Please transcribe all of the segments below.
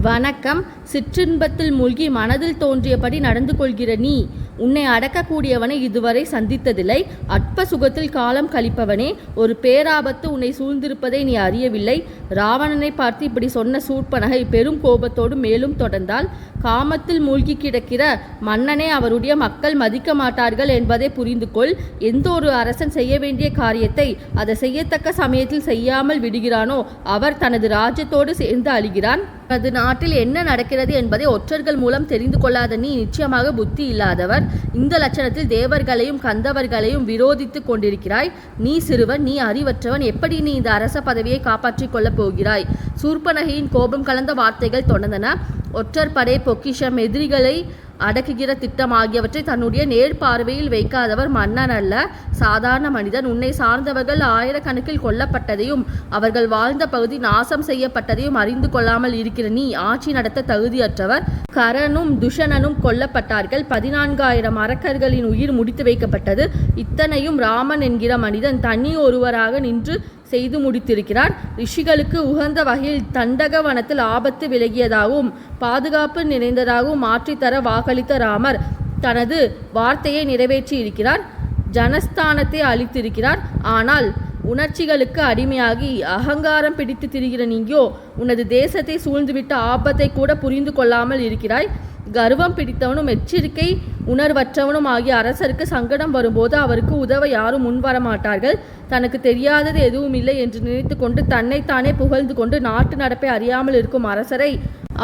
வணக்கம். சிற்றின்பத்தில் மூழ்கி மனதில் தோன்றியபடி நடந்து கொள்கிற நீ உன்னை அடக்கக்கூடியவனை இதுவரை சந்தித்ததில்லை. அற்ப சுகத்தில் காலம் கழிப்பவனே, ஒரு பேராபத்து உன்னை சூழ்ந்திருப்பதை நீ அறியவில்லை. ராவணனை பார்த்து இப்படி சொன்ன சூர்ப்பனகை பெரும் கோபத்தோடு மேலும் தொடர்ந்தால், காமத்தில் மூழ்கி கிடக்கிற மன்னனை அவருடைய மக்கள் மதிக்க மாட்டார்கள் என்பதை புரிந்து கொள். எந்த ஒரு அரசன் செய்ய வேண்டிய காரியத்தை அதை செய்யத்தக்க சமயத்தில் செய்யாமல் விடுகிறானோ அவர் தனது ராஜ்யத்தோடு சேர்ந்து அழிகிறான். அது நாட்டில் என்ன நடக்கிறது என்பதை ஒற்றர்கள் மூலம் தெரிந்து கொள்ளாத நீ நிச்சயமாக புத்தி இல்லாதவர். இந்த லட்சணத்தில் தேவர்களையும் கந்தவர்களையும் விரோதித்து கொண்டிருக்கிறாய். நீ சிறுவன், நீ அறிவற்றவன். எப்படி நீ இந்த அரச பதவியை காப்பாற்றிக் கொள்ளப் போகிறாய்? சூர்ப்பனகையின் கோபம் கலந்த வார்த்தைகள் தொடர்ந்தன. ஒற்றர் படை, பொக்கிஷம், எதிரிகளை அடக்குகிற திட்டம் ஆகியவற்றை தன்னுடைய நேர்பார்வையில் வைக்காதவர் மன்னன் அல்ல, சாதாரண மனிதன். உன்னை சார்ந்தவர்கள் ஆயிரக்கணக்கில் கொல்லப்பட்டதையும் அவர்கள் வாழ்ந்த பகுதி நாசம் செய்யப்பட்டதையும் அறிந்து கொள்ளாமல் இருக்கிற நீ ஆட்சி நடத்த தகுதியற்றவர். கரனும் துஷணனும் கொல்லப்பட்டார்கள். 14,000 அரக்கர்களின் உயிர் முடித்து வைக்கப்பட்டது. இத்தனையும் ராமன் என்கிற மனிதன் தனி ஒருவராக நின்று செய்து முடித்திருக்கிறார். ரிஷிகளுக்கு உகந்த வகையில் தண்டக வனத்தில் ஆபத்து விலகியதாகவும் பாதுகாப்பு நிறைந்ததாகவும் மாற்றித்தர வாக்களித்த ராமர் தனது வார்த்தையை நிறைவேற்றி இருக்கிறார். ஜனஸ்தானத்தை அளித்திருக்கிறார். ஆனால் உணர்ச்சிகளுக்கு அடிமையாகி அகங்காரம் பிடித்து திரிகிற நீங்கோ உனது தேசத்தை சூழ்ந்துவிட்ட ஆபத்தை கூட புரிந்து கொள்ளாமல் இருக்கிறாய். கர்வம் பிடித்தவனும் எச்சரிக்கை உணர்வற்றவனும் ஆகிய அரசருக்கு சங்கடம் வரும்போது அவருக்கு உதவ யாரும் முன்வரமாட்டார்கள். தனக்கு தெரியாதது எதுவும் இல்லை என்று நினைத்து கொண்டு தன்னைத்தானே புகழ்ந்து கொண்டு நாட்டு நடப்பை அறியாமல் இருக்கும் அரசரை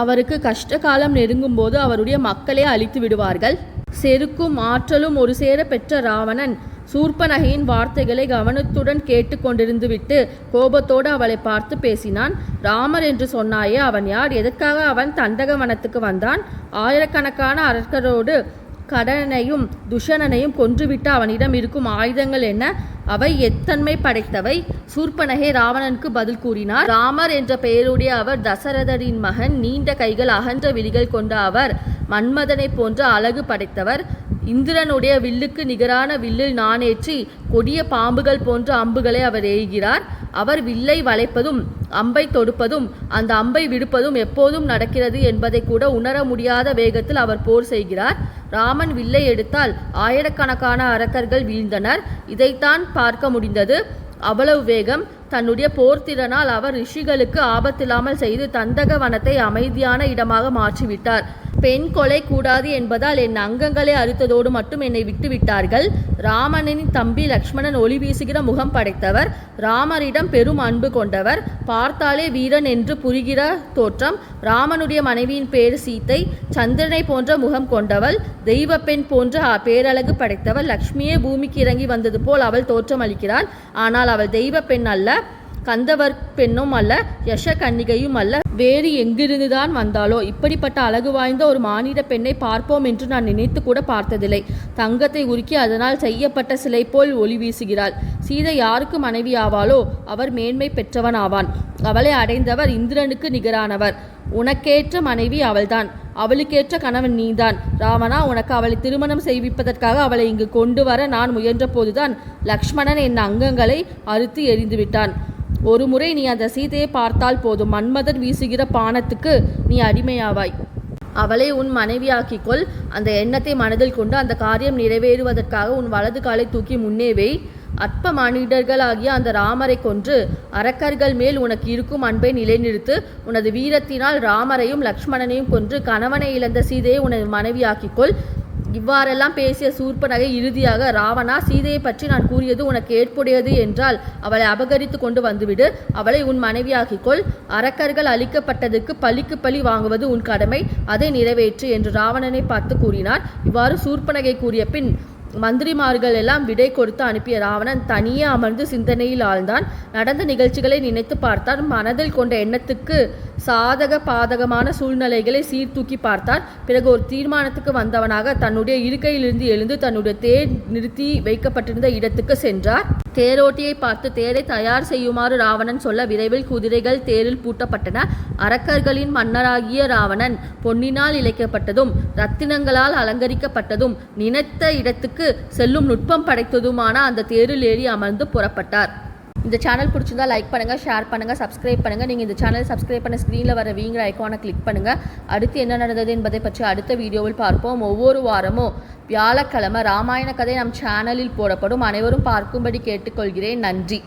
அவருக்கு கஷ்ட காலம் நெருங்கும் போது அவருடைய மக்களே அழித்து விடுவார்கள். செருக்கும் ஆற்றலும் ஒரு சேர பெற்ற ராவணன் சூர்ப்பனகையின் வார்த்தைகளை கவனத்துடன் கேட்டு கொண்டிருந்து விட்டு கோபத்தோடு அவளை பார்த்து பேசினான். ராமர் என்று சொன்னாயே, அவன் யார்? எதற்காக அவன் தண்டக வனத்துக்கு வந்தான்? ஆயிரக்கணக்கான அரக்கரோடு கடனையும் துஷணனையும் கொன்றுவிட்டு அவனிடம் இருக்கும் ஆயுதங்கள் என்ன? அவை எத்தன்மை படைத்தவை? சூர்ப்பனகை ராவணனுக்கு பதில் கூறினார். ராமர் என்ற பெயருடைய அவர் தசரதரின் மகன். நீண்ட கைகள், அகன்ற விழிகள் கொண்ட அவர் மன்மதனை போன்ற அழகு படைத்தவர். இந்திரனுடைய வில்லுக்கு நிகரான வில்லில் நாணேற்றி கொடிய பாம்புகள் போன்ற அம்புகளை அவர் எய்கிறார். அவர் வில்லை வளைப்பதும் அம்பை தொடுப்பதும் அந்த அம்பை விடுப்பதும் எப்போதும் நடக்கிறது என்பதை கூட உணர முடியாத வேகத்தில் அவர் போர் செய்கிறார். ராமன் வில்லை எடுத்தால் ஆயிரக்கணக்கான அரக்கர்கள் வீழ்ந்தனர். இதைத்தான் பார்க்க முடிந்தது. அவ்வளவு வேகம். தன்னுடைய போர்த்திறனால் அவர் ரிஷிகளுக்கு ஆபத்தில்லாமல் செய்து தண்டக வனத்தை அமைதியான இடமாக மாற்றிவிட்டார். பெண் கொலை கூடாது என்பதால் என் அங்கங்களை அறுத்ததோடு மட்டும் என்னை விட்டுவிட்டார்கள். ராமனின் தம்பி லக்ஷ்மணன் ஒளி வீசுகிற முகம் படைத்தவர். ராமரிடம் பெரும் அன்பு கொண்டவர். பார்த்தாலே வீரன் என்று புரிகிற தோற்றம். ராமனுடைய மனைவியின் பேர் சீத்தை. சந்திரனை போன்ற முகம் கொண்டவள். தெய்வ பெண் போன்ற பேரழகு படைத்தவள். லக்ஷ்மியே பூமிக்கு இறங்கி வந்தது போல் அவள் தோற்றம் அளிக்கிறாள். ஆனால் அவள் தெய்வ பெண் அல்ல, கந்தவர் பெண்ணும் அல்ல, யஷ கன்னிகையும் அல்ல. வேறு எங்கிருந்துதான் வந்தாலோ? இப்படிப்பட்ட அழகு வாய்ந்த ஒரு மானிட பெண்ணை பார்ப்போம் என்று நான் நினைத்து கூட பார்த்ததில்லை. தங்கத்தை உருக்கி அதனால் செய்யப்பட்ட சிலை போல் ஒளி வீசுகிறாள். சீதை யாருக்கு மனைவி ஆவாளோ அவர் மேன்மை பெற்றவன் ஆவான். அவளை அடைந்தவர் இந்திரனுக்கு நிகரானவர். உனக்கேற்ற மனைவி அவள்தான். அவளுக்கேற்ற கணவன் நீதான். ராவணா, உனக்கு அவளை திருமணம் செய்விப்பதற்காக அவளை இங்கு கொண்டு வர நான் முயன்ற போதுதான் லக்ஷ்மணன் என் அங்கங்களை அறுத்து எறிந்துவிட்டான். ஒரு முறை நீ அந்த சீதையை பார்த்தால் போதும், மன்மதன் வீசுகிற பானத்துக்கு நீ அடிமையாவாய். அவளை உன் மனைவியாக்கிக்கொள். அந்த எண்ணத்தை மனதில் கொண்டு அந்த காரியம் நிறைவேறுவதற்காக உன் வலது காலை தூக்கி முன்னே வை. அற்ப மனிதர்களாகிய அந்த ராமரை கொன்று அரக்கர்கள் மேல் உனக்கு இருக்கும் அன்பை நிலைநிறுத்து. உனது வீரத்தினால் ராமரையும் லக்ஷ்மணனையும் கொன்று கணவனை இழந்த சீதையை உனது மனைவியாக்கிக்கொள். இவ்வாறெல்லாம் பேசிய சூர்ப்பனகை இறுதியாக, ராவணா, சீதையை பற்றி நான் கூறியது உனக்கு ஏற்புடையது என்றால் அவளை அபகரித்து கொண்டு வந்துவிடு. அவளை உன் மனைவியாக்கிக்கொள். அரக்கர்கள் அழிக்கப்பட்டதற்கு பழிக்கு பழி வாங்குவது உன் கடமை. அதை நிறைவேற்று என்று ராவணனை பார்த்து கூறினார். இவ்வாறு சூர்ப்பனகை கூறிய பின் மந்திரிமார்கள் எல்லாம் விடை கொடுத்து அனுப்பிய ராவணன் தனியே அமர்ந்து சிந்தனையில் ஆழ்ந்தான். நடந்த நிகழ்ச்சிகளை நினைத்து பார்த்தான். மனதில் கொண்ட எண்ணத்துக்கு சாதக பாதகமான சூழ்நிலைகளை சீர்தூக்கி பார்த்தார். பிறகு ஒரு தீர்மானத்துக்கு வந்தவனாக தன்னுடைய இருக்கையிலிருந்து எழுந்து தன்னுடைய தேர் நிறுத்தி வைக்கப்பட்டிருந்த இடத்துக்கு சென்றார். தேரோட்டியை பார்த்து தேரை தயார் செய்யுமாறு ராவணன் சொல்ல விரைவில் குதிரைகள் தேரில் பூட்டப்பட்டன. அரக்கர்களின் மன்னராகிய ராவணன் பொன்னினால் இழைக்கப்பட்டதும் இரத்தினங்களால் அலங்கரிக்கப்பட்டதும் நினைத்த இடத்துக்கு செல்லும் நுட்பம் படைத்ததுமான அந்த தேரில் ஏறி அமர்ந்து புறப்பட்டார். இந்த சேனல் பிடிச்சிருந்தா லைக் பண்ணுங்கள், ஷேர் பண்ணுங்கள், சப்ஸ்கிரைப் பண்ணுங்கள். நீங்கள் இந்த சேனல் சப்ஸ்கிரைப் பண்ண ஸ்க்ரீனில் வர வீங்கிற ஐக்கானை கிளிக் பண்ணுங்கள். அடுத்து என்ன நடந்தது என்பதை பற்றி அடுத்த வீடியோவில் பார்ப்போம். ஒவ்வொரு வாரமும் வியாழக்கிழமை ராமாயண கதை நம் சேனலில் போடப்படும். அனைவரும் பார்க்கும்படி கேட்டுக்கொள்கிறேன். நன்றி.